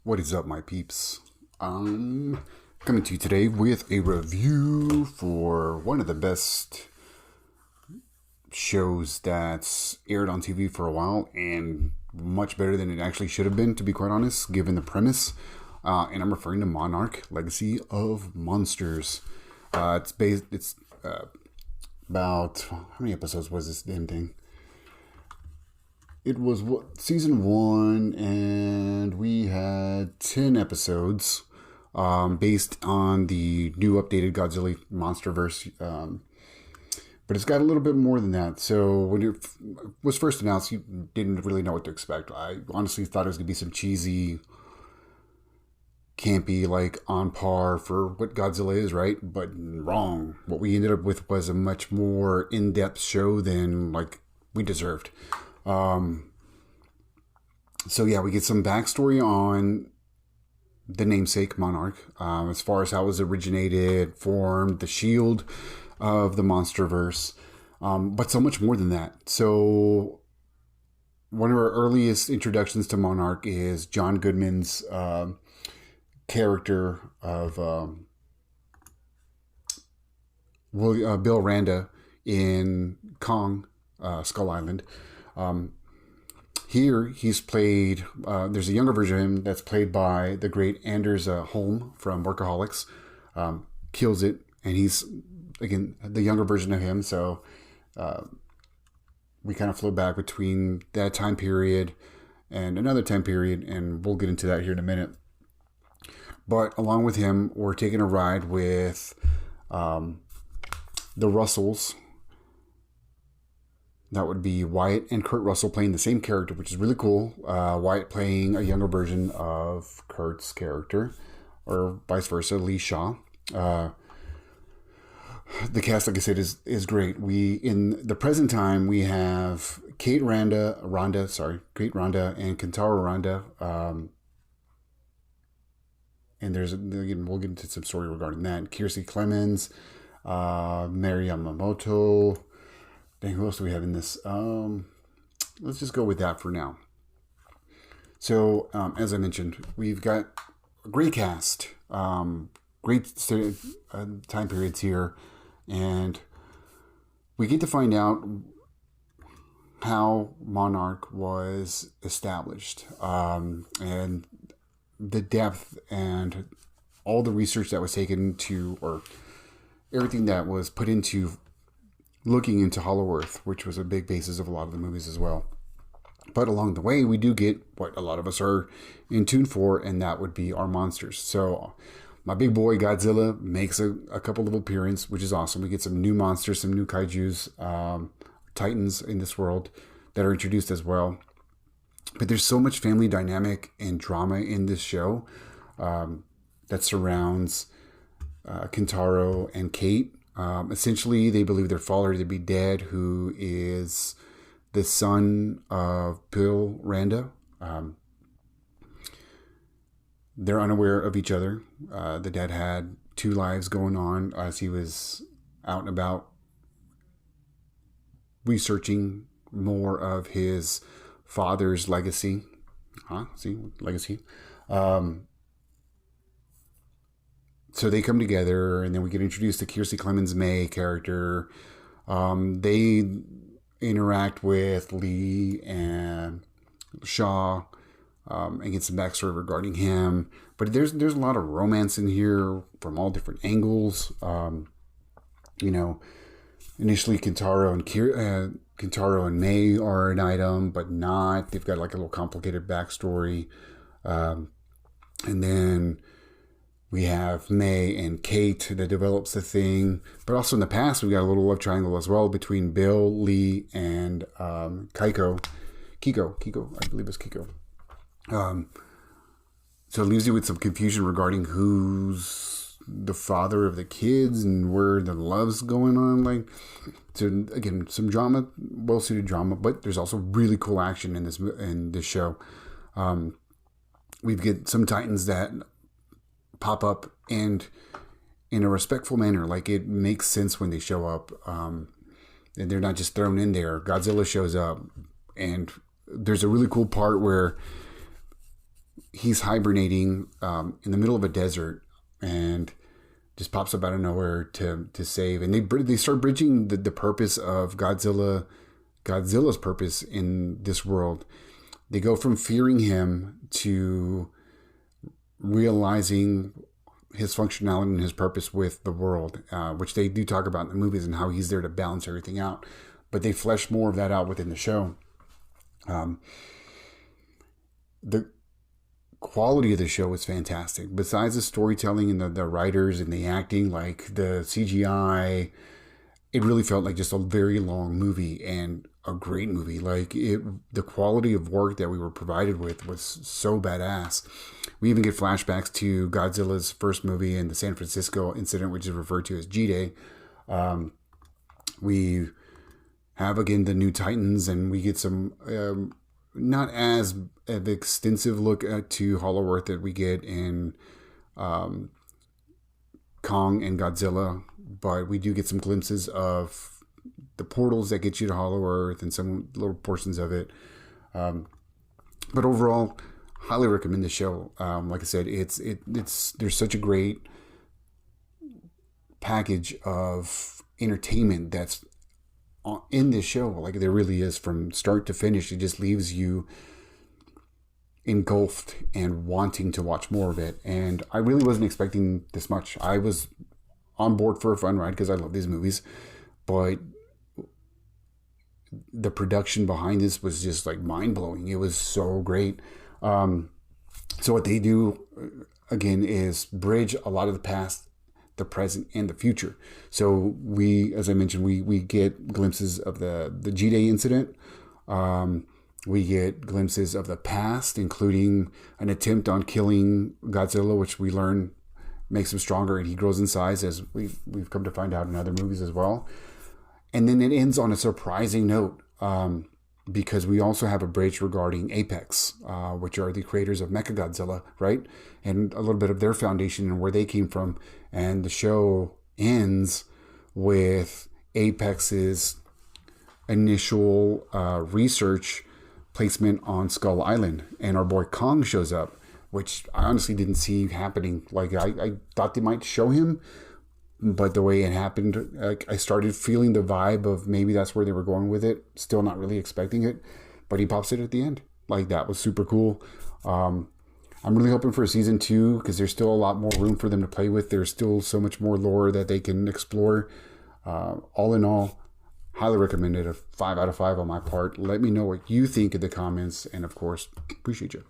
What is up, my peeps? Coming to you today with a review for one of the best shows that's aired on TV for a while, and much better than it actually should have been, to be quite honest, given the premise. And I'm referring to Monarch: Legacy of Monsters. It's about, how many episodes was this damn thing? It was season 1, and we had 10 episodes, based on the new updated Godzilla MonsterVerse. But it's got a little bit more than that. So when it was first announced, you didn't really know what to expect. I honestly thought it was going to be some cheesy, campy, like on par for what Godzilla is, right? But wrong. What we ended up with was a much more in-depth show than like we deserved. So yeah, we get some backstory on the namesake Monarch, as far as how it was originated, formed, the shield of the Monsterverse, but so much more than that. So one of our earliest introductions to Monarch is John Goodman's character of Bill Randa in Kong Skull Island. Here he's played, there's a younger version of him that's played by the great Anders Holm from Workaholics. Kills it, and he's, again, the younger version of him. So we kind of flow back between that time period and another time period, and we'll get into that here in a minute. But along with him, we're taking a ride with the Russells. That would be Wyatt and Kurt Russell playing the same character, which is really cool. Wyatt playing a younger version of Kurt's character, or vice versa, Lee Shaw. The cast, like I said, is great. In the present time, we have Kate Randa and Kentaro Randa. And we'll get into some story regarding that. Kiersey Clemens, Mary Yamamoto. Dang, who else do we have in this? Let's just go with that for now. So, as I mentioned, we've got a great cast, great time periods here, and we get to find out how Monarch was established, and the depth and all the research that was taken to, or everything that was put into looking into Hollow Earth, which was a big basis of a lot of the movies as well. But along the way, we do get what a lot of us are in tune for, and that would be our monsters. So my big boy Godzilla makes a couple of appearances, which is awesome. We get some new monsters, some new kaijus, titans in this world that are introduced as well. But there's so much family dynamic and drama in this show that surrounds Kentaro and Kate. Essentially, they believe their father to be dead, who is the son of Bill Randa. They're unaware of each other. The dad had 2 lives going on as he was out and about researching more of his father's legacy. Legacy. So they come together, and then we get introduced to Kiersey Clemens May character. They interact with Lee and Shaw, and get some backstory regarding him. But there's a lot of romance in here from all different angles. Initially Kentaro and May are an item, but not. They've got like a little complicated backstory. And then we have May and Kate that develops the thing. But also in the past, we got a little love triangle as well between Bill, Lee, and Kiko, I believe it's Kiko. So it leaves you with some confusion regarding who's the father of the kids and where the love's going on. So again, some drama, well-suited drama, but there's also really cool action in this show. We get some titans that pop up and in a respectful manner. Like, it makes sense when they show up, and they're not just thrown in there. Godzilla shows up, and there's a really cool part where he's hibernating in the middle of a desert and just pops up out of nowhere to save. And they start bridging the purpose of Godzilla's purpose in this world. They go from fearing him to realizing his functionality and his purpose with the world, which they do talk about in the movies and how he's there to balance everything out. But they flesh more of that out within the show. The quality of the show is fantastic. Besides the storytelling and the writers and the acting, like the CGI, it really felt like just a very long movie and a great movie. Like the quality of work that we were provided with was so badass. We even get flashbacks to Godzilla's first movie and the San Francisco incident, which is referred to as G-Day. We have again the new Titans, and we get some not as an extensive look to Hollow Earth that we get in Kong and Godzilla, but we do get some glimpses of the portals that get you to Hollow Earth and some little portions of it. But overall, highly recommend the show. Like I said, it's there's such a great package of entertainment that's in this show. Like there really is, from start to finish. It just leaves you engulfed and wanting to watch more of it. And I really wasn't expecting this much. I was on board for a fun ride because I love these movies, but the production behind this was just like mind-blowing. It was so great. So what they do again is bridge a lot of the past, the present, and the future. So we, as I mentioned, we get glimpses of the G-Day incident. We get glimpses of the past, including an attempt on killing Godzilla, which we learn makes him stronger and he grows in size, as we've come to find out in other movies as well. And then it ends on a surprising note, because we also have a bridge regarding Apex, which are the creators of Mechagodzilla, right? And a little bit of their foundation and where they came from. And the show ends with Apex's initial research placement on Skull Island. And our boy Kong shows up, which I honestly didn't see happening. Like, I thought they might show him, but the way it happened, I started feeling the vibe of maybe that's where they were going with it. Still not really expecting it, but he pops it at the end. Like, that was super cool. I'm really hoping for a season 2 because there's still a lot more room for them to play with. There's still so much more lore that they can explore. All in all, highly recommended. A 5 out of 5 on my part. Let me know what you think in the comments, and of course, appreciate you.